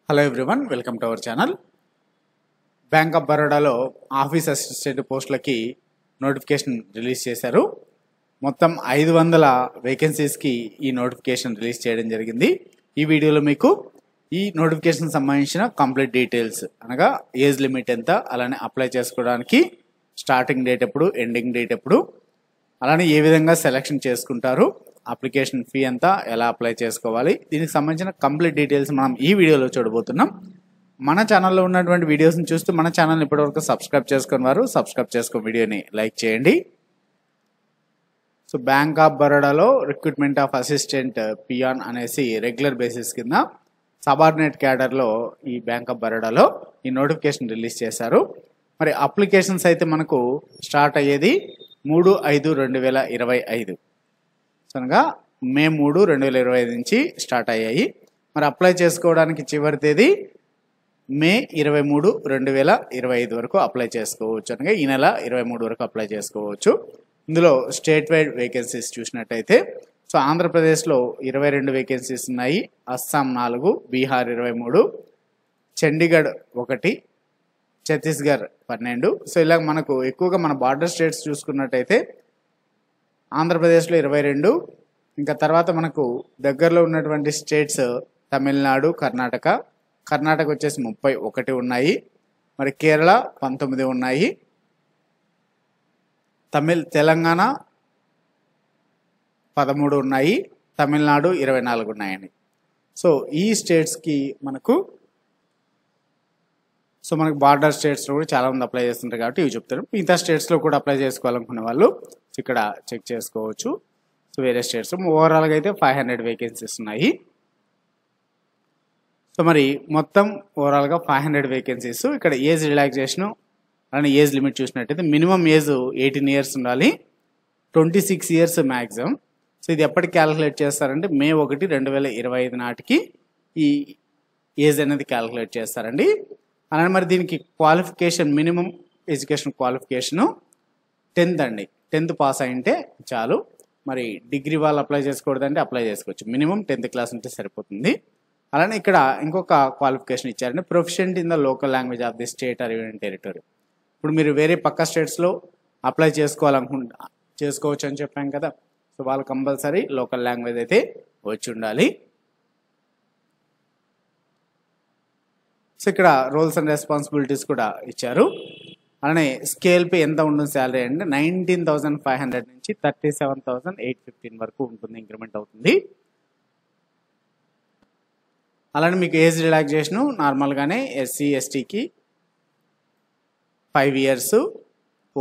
Hello everyone, welcome to our channel. Bank of బరోడాలో office assistant పోస్టులకి notification release చేశారు. మొత్తం 500 వేకెన్సీస్కి ఈ నోటిఫికేషన్ రిలీజ్ చేయడం జరిగింది. ఈ వీడియోలో మీకు ఈ నోటిఫికేషన్ సంబంధించిన కంప్లీట్ డీటెయిల్స్, అనగా ఏజ్ లిమిట్ ఎంత, అలానే అప్లై చేసుకోవడానికి స్టార్టింగ్ డేట్ ఎప్పుడు, ఎండింగ్ డేట్ ఎప్పుడు, అలానే ఏ విధంగా సెలెక్షన్ చేసుకుంటారు, అప్లికేషన్ ఫీ ఎంత, ఎలా అప్లై చేసుకోవాలి, దీనికి సంబంధించిన కంప్లీట్ డీటెయిల్స్ మనం ఈ వీడియోలో చూడబోతున్నాం. మన ఛానల్లో ఉన్నటువంటి వీడియోస్ని చూస్తూ మన ఛానల్ని ఇప్పటివరకు సబ్స్క్రైబ్ చేసుకుని వారు సబ్స్క్రైబ్ చేసుకుని వీడియోని లైక్ చేయండి. సో బ్యాంక్ ఆఫ్ బరోడాలో రిక్రూట్మెంట్ ఆఫ్ అసిస్టెంట్ పియాన్ అనేసి రెగ్యులర్ బేసిస్ కింద సబార్డినేట్ క్యాడర్లో ఈ బ్యాంక్ ఆఫ్ బరోడాలో ఈ నోటిఫికేషన్ రిలీజ్ చేశారు. మరి అప్లికేషన్స్ అయితే మనకు స్టార్ట్ అయ్యేది 3/5/2025, అనగా మే 3, 2025 నుంచి స్టార్ట్ అయ్యాయి. మరి అప్లై చేసుకోవడానికి చివరి తేదీ మే 23, 2025 వరకు అప్లై చేసుకోవచ్చు. అనగా ఈ నెల 23 వరకు అప్లై చేసుకోవచ్చు. ఇందులో స్టేట్ వైడ్ వేకెన్సీస్ చూసినట్టయితే సో ఆంధ్రప్రదేశ్లో 22 వేకెన్సీస్ ఉన్నాయి, అస్సాం 4, బీహార్ 23, చండీగఢ్ 1, ఛత్తీస్గఢ్ 12. సో ఇలా మనకు ఎక్కువగా మన బార్డర్ స్టేట్స్ చూసుకున్నట్టయితే ఆంధ్రప్రదేశ్లో 22, ఇంకా తర్వాత మనకు దగ్గరలో ఉన్నటువంటి స్టేట్స్ తమిళనాడు, కర్ణాటక వచ్చేసి 31 ఉన్నాయి, మరి కేరళ 19 ఉన్నాయి, తెలంగాణ 13 ఉన్నాయి, తమిళనాడు 24 ఉన్నాయండి. సో ఈ స్టేట్స్కి మనకు బార్డర్ స్టేట్స్లో కూడా చాలామంది అప్లై చేస్తుంటారు కాబట్టి ఇవి చెప్తారు. మిగతా స్టేట్స్లో కూడా అప్లై చేసుకోవాలనుకునే వాళ్ళు ఇక్కడ చెక్ చేసుకోవచ్చు. సో వేరే స్టేట్స్ ఓవరాల్గా అయితే 500 వేకెన్సీస్ ఉన్నాయి. సో మరి మొత్తం ఓవరాల్గా 500 వేకెన్సీస్. ఇక్కడ ఏజ్ రిలాక్సేషన్ అలానే ఏజ్ లిమిట్ చూసినట్టయితే మినిమం ఏజ్ 18 ఇయర్స్ ఉండాలి, 26 ఇయర్స్ మ్యాక్సిమం. సో ఇది ఎప్పటికి క్యాలిక్యులేట్ చేస్తారంటే మే 1, 2025 నాటికి ఈ ఏజ్ అనేది క్యాలిక్యులేట్ చేస్తారండి. అలానే మరి దీనికి qualification, minimum education qualification 10th అండి. 10th పాస్ అయింటే చాలు. మరి డిగ్రీ వాళ్ళు అప్లై చేసుకోవద్దంటే అప్లై చేసుకోవచ్చు, మినిమం 10th క్లాస్ ఉంటే సరిపోతుంది. అలానే ఇక్కడ ఇంకొక క్వాలిఫికేషన్ ఇచ్చారంటే proficient in the local language of the state or union territory. ఇప్పుడు మీరు వేరే పక్క స్టేట్స్లో అప్లై చేసుకోవచ్చు అని చెప్పాం కదా. సో వాళ్ళు కంపల్సరీ లోకల్ లాంగ్వేజ్ అయితే వచ్చి ఉండాలి. సో ఇక్కడ రోల్స్ అండ్ రెస్పాన్సిబిలిటీస్ కూడా ఇచ్చారు. అలానే స్కేల్ పే ఎంత ఉంటుంది శాలరీ అంటే 19,500 నుంచి 37,815 వరకు ఉంటుంది, ఇంక్రిమెంట్ అవుతుంది. అలానే మీకు ఏజ్ రిలాక్సేషన్ నార్మల్గానే ఎస్సీ ఎస్టీకి 5 ఇయర్స్,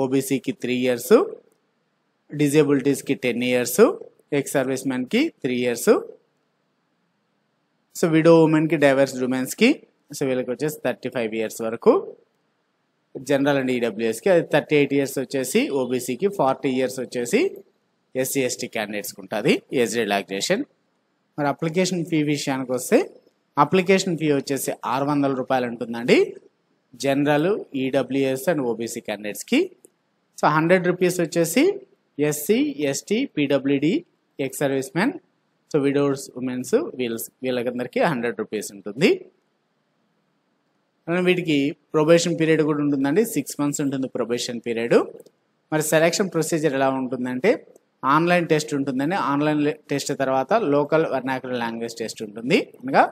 ఓబీసీకి 3 ఇయర్స్, డిజేబిలిటీస్కి 10 ఇయర్స్, ఎక్స్ సర్వీస్ మ్యాన్కి 3 ఇయర్స్, సో విడో ఉమెన్కి, డైవర్స్ ఉమెన్స్కి సో వీళ్ళకి వచ్చేసి 35 ఇయర్స్ వరకు, జనరల్ అండ్ ఈడబ్ల్యూఎస్కి అది 38 ఇయర్స్ వచ్చేసి ఓబీసీకి, 40 ఇయర్స్ వచ్చేసి ఎస్సీ ఎస్టీ క్యాండిడేట్స్కి ఉంటుంది ఏజ్ రిలాక్సేషన్. మరి అప్లికేషన్ ఫీ విషయానికి వస్తే అప్లికేషన్ ఫీ వచ్చేసి 600 రూపాయలు ఉంటుందండి జనరల్, ఈడబ్ల్యూఎస్ అండ్ ఓబీసీ క్యాండిడేట్స్కి. సో 100 రూపీస్ వచ్చేసి ఎస్సీ ఎస్టీ పీడబ్ల్యూడి, ex service man, so widows women's వీళ్ళకందరికీ 100 రూపీస్ ఉంటుంది. వీటికి ప్రొబేషన్ పీరియడ్ కూడా ఉంటుందండి, 6 months ఉంటుంది ప్రొబేషన్ పీరియడ్. మరి సెలక్షన్ ప్రొసీజర్ ఎలా ఉంటుందంటే ఆన్లైన్ టెస్ట్ ఉంటుందండి. ఆన్లైన్ టెస్ట్ తర్వాత లోకల్ వర్నాక్యులర్ లాంగ్వేజ్ టెస్ట్ ఉంటుంది, అనగా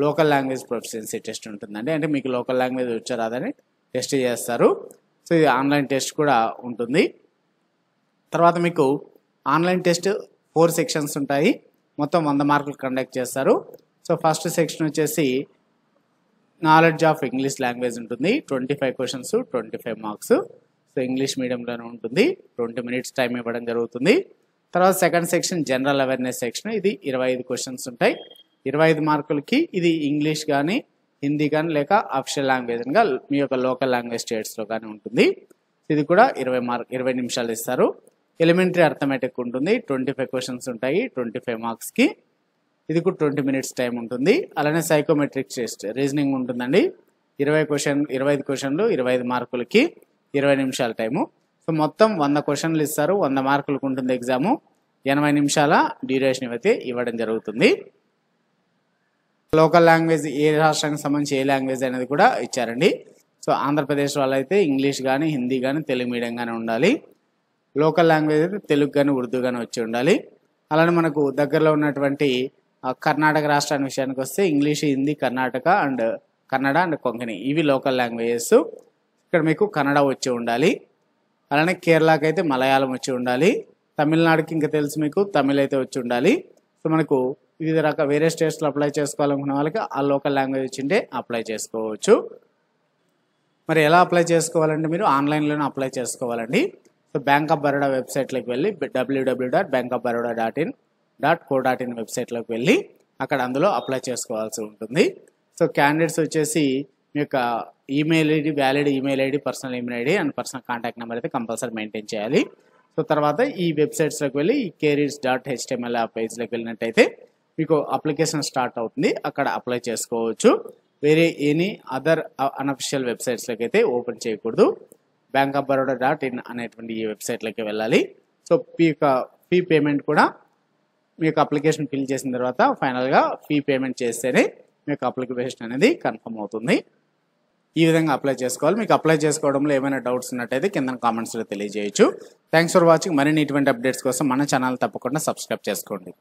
లోకల్ లాంగ్వేజ్ ప్రొఫిషియన్సీ టెస్ట్ ఉంటుందండి. అంటే మీకు లోకల్ లాంగ్వేజ్ వచ్చారాదని టెస్ట్ చేస్తారు. సో ఇది ఆన్లైన్ టెస్ట్ కూడా ఉంటుంది. తర్వాత మీకు ఆన్లైన్ టెస్ట్ 4 సెక్షన్స్ ఉంటాయి, మొత్తం 100 మార్కులు కండక్ట్ చేస్తారు. సో ఫస్ట్ సెక్షన్ వచ్చేసి నాలెడ్జ్ ఆఫ్ ఇంగ్లీష్ లాంగ్వేజ్ ఉంటుంది, 25 క్వశ్చన్స్, 25 మార్క్స్. సో ఇంగ్లీష్ మీడియంలోనే ఉంటుంది, 20 minutes టైం ఇవ్వడం జరుగుతుంది. తర్వాత second section general awareness section, ఇది 25 క్వశ్చన్స్ ఉంటాయి, 25 మార్కులకి. ఇది ఇంగ్లీష్ కానీ, హిందీ కానీ, లేక అఫిషియల్ లాంగ్వేజ్గా మీ యొక్క లోకల్ లాంగ్వేజ్ స్టేట్స్లో కానీ ఉంటుంది. ఇది కూడా 20 నిమిషాలు ఇస్తారు. ఎలిమెంటరీ అర్థమెటిక్ ఉంటుంది, 25 క్వశ్చన్స్ ఉంటాయి, 25 మార్క్స్కి. ఇది కూడా 20 minutes టైం ఉంటుంది. అలానే సైకోమెట్రిక్ టెస్ట్ రీజనింగ్ ఉంటుందండి, 25 క్వశ్చన్లు, 25 మార్కులకి, 20 నిమిషాల టైము. సో మొత్తం 100 క్వశ్చన్లు ఇస్తారు, 100 మార్కులకు ఉంటుంది ఎగ్జాము, 80 నిమిషాల డ్యూరేషన్ అయితే ఇవ్వడం జరుగుతుంది. లోకల్ లాంగ్వేజ్ ఏ రాష్ట్రానికి సంబంధించి ఏ లాంగ్వేజ్ అనేది కూడా ఇచ్చారండి. సో ఆంధ్రప్రదేశ్ వాళ్ళైతే ఇంగ్లీష్ కానీ హిందీ కానీ తెలుగు మీడియం కానీ ఉండాలి. లోకల్ లాంగ్వేజ్ అయితే తెలుగు కానీ ఉర్దూ కానీ వచ్చి ఉండాలి. అలానే మనకు దగ్గరలో ఉన్నటువంటి కర్ణాటక రాష్ట్రానికి విషయానికి వస్తే ఇంగ్లీష్, హిందీ, కన్నడ అండ్ కొంకణి ఇవి లోకల్ లాంగ్వేజెస్. ఇక్కడ మీకు కన్నడ వచ్చి ఉండాలి. అలానే కేరళకి అయితే మలయాళం వచ్చి ఉండాలి. తమిళనాడుకి ఇంకా తెలుసు మీకు తమిళ్ అయితే వచ్చి ఉండాలి. సో మనకు వివిధ రకాల వేరే స్టేట్స్లో అప్లై చేసుకోవాలనుకున్న వాళ్ళకి ఆ లోకల్ లాంగ్వేజ్ వచ్చింటే అప్లై చేసుకోవచ్చు. మరి ఎలా అప్లై చేసుకోవాలంటే మీరు ఆన్లైన్లోనే అప్లై చేసుకోవాలండి. సో బ్యాంక్ ఆఫ్ బరోడా వెబ్సైట్లోకి వెళ్ళి www.bankofbaroda.in.co.in వెబ్సైట్లోకి వెళ్ళి అక్కడ అందులో అప్లై చేసుకోవాల్సి ఉంటుంది. సో క్యాండిడేట్స్ వచ్చేసి మీ యొక్క email ID, valid email ID, personal email ID and personal contact number అయితే కంపల్సరీ మెయింటైన్ చేయాలి. సో తర్వాత ఈ వెబ్సైట్స్లోకి వెళ్ళి ఈ careers.html పేజ్లోకి వెళ్ళినట్టయితే మీకు అప్లికేషన్ స్టార్ట్ అవుతుంది. అక్కడ అప్లై చేసుకోవచ్చు. వేరే ఎనీ అదర్ అన్అఫిషియల్ వెబ్సైట్స్లోకి అయితే ఓపెన్ చేయకూడదు. బ్యాంక్ ఆఫ్ బరోడా.in అనేటువంటి ఈ వెబ్సైట్లోకి వెళ్ళాలి. సో ఫీ పేమెంట్ కూడా మీ యొక్క అప్లికేషన్ ఫిల్ చేసిన తర్వాత ఫైనల్గా ఫీ పేమెంట్ చేస్తేనే మీ యొక్క అప్లికేషన్ అనేది కన్ఫర్మ్ అవుతుంది. ఈ విధంగా అప్లై చేసుకోవాలి. మీకు అప్లై చేసుకోవడంలో ఏమైనా డౌట్స్ ఉన్నట్టయితే కింద కామెంట్స్లో తెలియజేయచ్చు. Thanks for watching. మరిన్ని ఇటువంటి అప్డేట్స్ కోసం మన ఛానల్ తప్పకుండా సబ్స్క్రైబ్ చేసుకోండి.